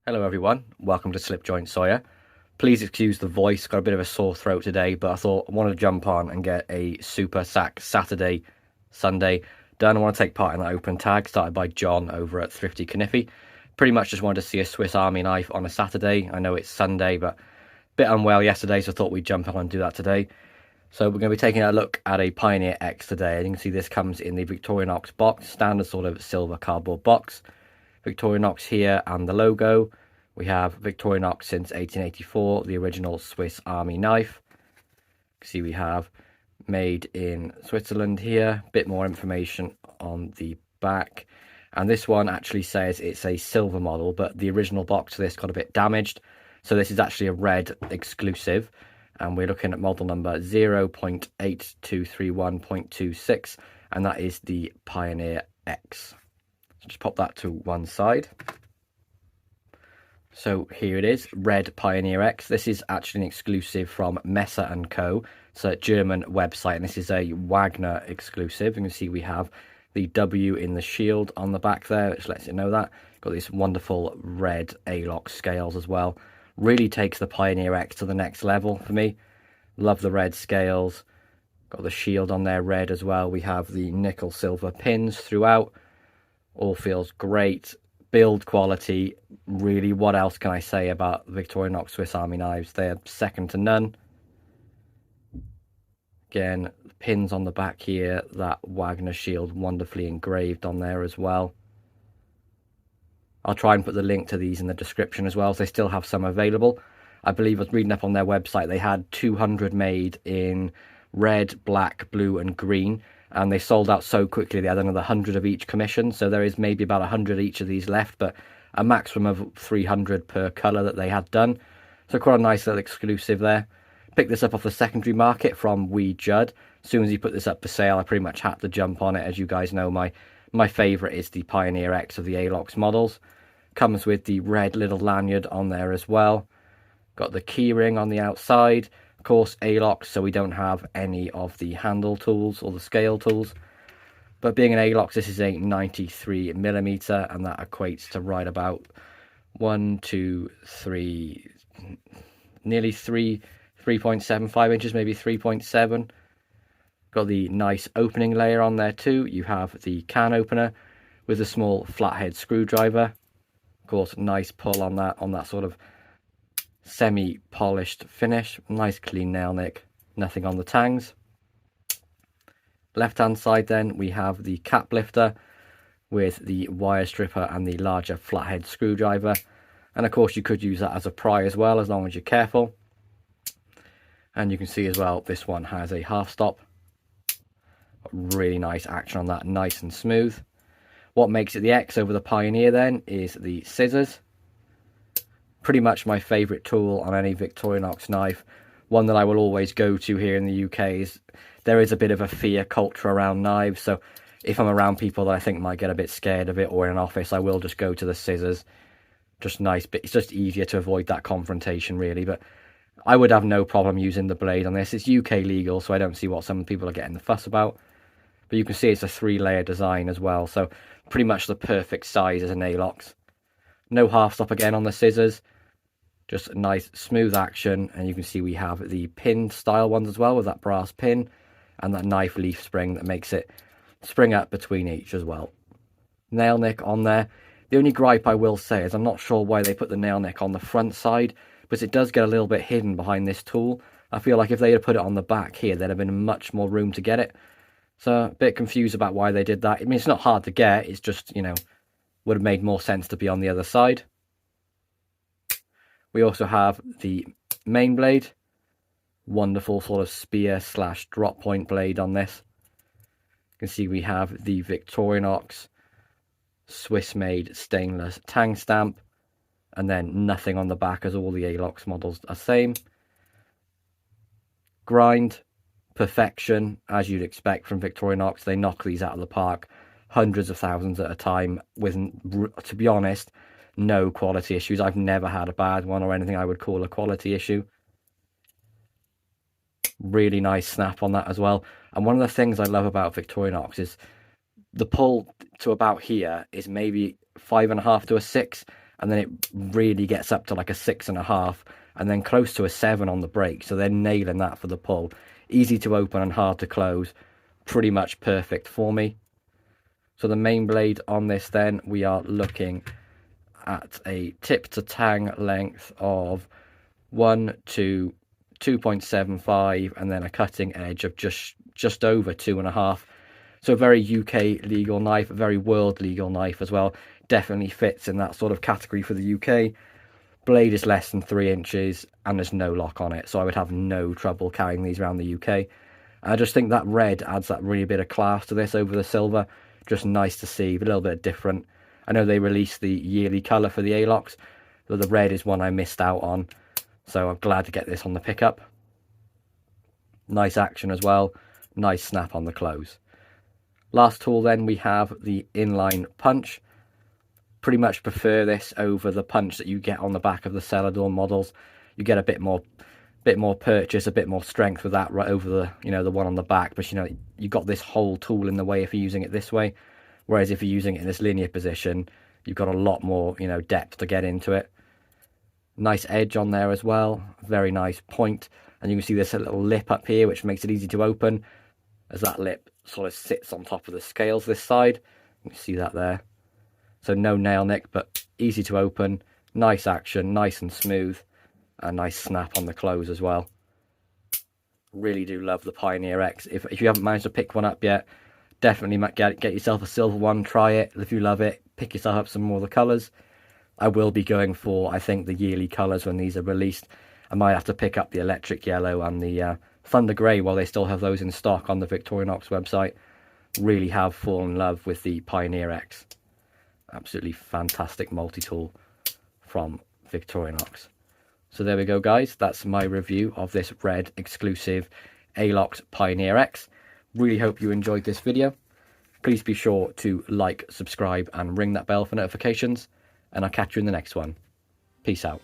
Hello everyone, welcome to Slipjoint Sawyer. Please excuse the voice, got a bit of a sore throat today, but I thought I wanted to jump on and get a Super Sack Saturday, Sunday done. I want to take part in that open tag started by John over at Thrifty Kniffy. Pretty much just wanted to see a Swiss Army knife on a Saturday. I know it's Sunday, but a bit unwell yesterday, so I thought we'd jump on and do that today. So we're going to be taking a look at a Pioneer X today. And you can see this comes in the Victorinox box, standard sort of silver cardboard box. Victorinox here and the logo. We have Victorinox since 1884, the original Swiss Army knife. You can see we have made in Switzerland here. Bit more information on the back. And this one actually says it's a silver model, but the original box of this got a bit damaged. So this is actually a red exclusive. And we're looking at model number 0.8231.26. And that is the Pioneer X. Just pop that to one side. So here it is, red Pioneer X. This is actually an exclusive from Messer & Co. It's a German website, and this is a Wanger exclusive. You can see we have the W in the shield on the back there, which lets you know that. Got these wonderful red Alox scales as well. Really takes the Pioneer X to the next level for me. Love the red scales. Got the shield on there red as well. We have the nickel silver pins throughout. All feels great. Build quality, really, what else can I say about Victorinox Swiss Army knives? They're second to none. Again, pins on the back here, that Wanger shield wonderfully engraved on there as well. I'll try and put the link to these in the description as well, so they still have some available. I believe I was reading up on their website, they had 200 made in red, black, blue and green. And they sold out so quickly they had another 100 of each commission, so there is maybe about 100 each of these left, but a maximum of 300 per colour that they had done. So quite a nice little exclusive there. Picked this up off the secondary market from Wee Judd. As soon as he put this up for sale, I pretty much had to jump on it. As you guys know, my favourite is the Pioneer X of the Alox models. Comes with the red little lanyard on there as well. Got the keyring on the outside. Of course, Alox, so we don't have any of the handle tools or the scale tools. But being an Alox, this is a 93mm, and that equates to right about 1, 2, 3, nearly 3.75 inches, maybe 3.7. Got the nice opening layer on there too. You have the can opener with a small flathead screwdriver. Of course, nice pull on that sort of semi-polished finish. Nice clean nail nick, nothing on the tangs. Left hand side then we have the cap lifter with the wire stripper and the larger flathead screwdriver, and of course you could use that as a pry as well, as long as you're careful. And you can see as well this one has a half stop. Really nice action on that, nice and smooth. What makes it the X over the Pioneer then is the scissors. Pretty much my favourite tool on any Victorinox knife. One that I will always go to here in the UK. Is there is a bit of a fear culture around knives, so if I'm around people that I think might get a bit scared of it, or in an office, I will just go to the scissors. Just nice, but it's just easier to avoid that confrontation really. But I would have no problem using the blade on this. It's UK legal, so I don't see what some people are getting the fuss about. But you can see it's a 3-layer design as well, so pretty much the perfect size as an Alox. No half stop again on the scissors. Just a nice smooth action, and you can see we have the pin style ones as well with that brass pin and that knife leaf spring that makes it spring up between each as well. Nail nick on there. The only gripe I will say is I'm not sure why they put the nail nick on the front side, but it does get a little bit hidden behind this tool. I feel like if they had put it on the back here, there'd have been much more room to get it. So a bit confused about why they did that. I mean, it's not hard to get, it's just, you know, would have made more sense to be on the other side. We also have the main blade, wonderful sort of spear / drop point blade on this. You can see we have the Victorinox Swiss made stainless tang stamp, and then nothing on the back as all the Alox models are same. Grind, perfection, as you'd expect from Victorinox. They knock these out of the park hundreds of thousands at a time with, to be honest, no quality issues. I've never had a bad one or anything I would call a quality issue. Really nice snap on that as well. And one of the things I love about Victorinox is the pull to about here is maybe 5.5 to a 6, and then it really gets up to like a 6.5, and then close to a 7 on the brake. So they're nailing that for the pull. Easy to open and hard to close. Pretty much perfect for me. So the main blade on this then, we are looking at a tip to tang length of 1 to 2.75, and then a cutting edge of just over 2.5. So a very UK legal knife, a very world legal knife as well. Definitely fits in that sort of category for the UK. Blade is less than 3 inches and there's no lock on it, so I would have no trouble carrying these around the UK. I just think that red adds that really bit of class to this over the silver. Just nice to see, a little bit different. I know they released the yearly colour for the Alox, but the red is one I missed out on, so I'm glad to get this on the pickup. Nice action as well, nice snap on the close. Last tool then, we have the inline punch. Pretty much prefer this over the punch that you get on the back of the Celador models. You get a bit more purchase, a bit more strength with that right over the, you know, the one on the back. But you know, you got this whole tool in the way if you're using it this way. Whereas if you're using it in this linear position, you've got a lot more, you know, depth to get into it. Nice edge on there as well, very nice point. And you can see this little lip up here, which makes it easy to open, as that lip sort of sits on top of the scales this side. You can see that there. So no nail nick, but easy to open, nice action, nice and smooth, a nice snap on the close as well. Really do love the Pioneer X. If you haven't managed to pick one up yet, definitely get yourself a silver one, try it. If you love it, pick yourself up some more of the colours. I will be going for, I think, the yearly colours when these are released. I might have to pick up the electric yellow and the thunder grey while they still have those in stock on the Victorinox website. Really have fallen in love with the Pioneer X. Absolutely fantastic multi-tool from Victorinox. So there we go, guys. That's my review of this red exclusive Alox Pioneer X. Really hope you enjoyed this video. Please be sure to like, subscribe and ring that bell for notifications. And I'll catch you in the next one. Peace out.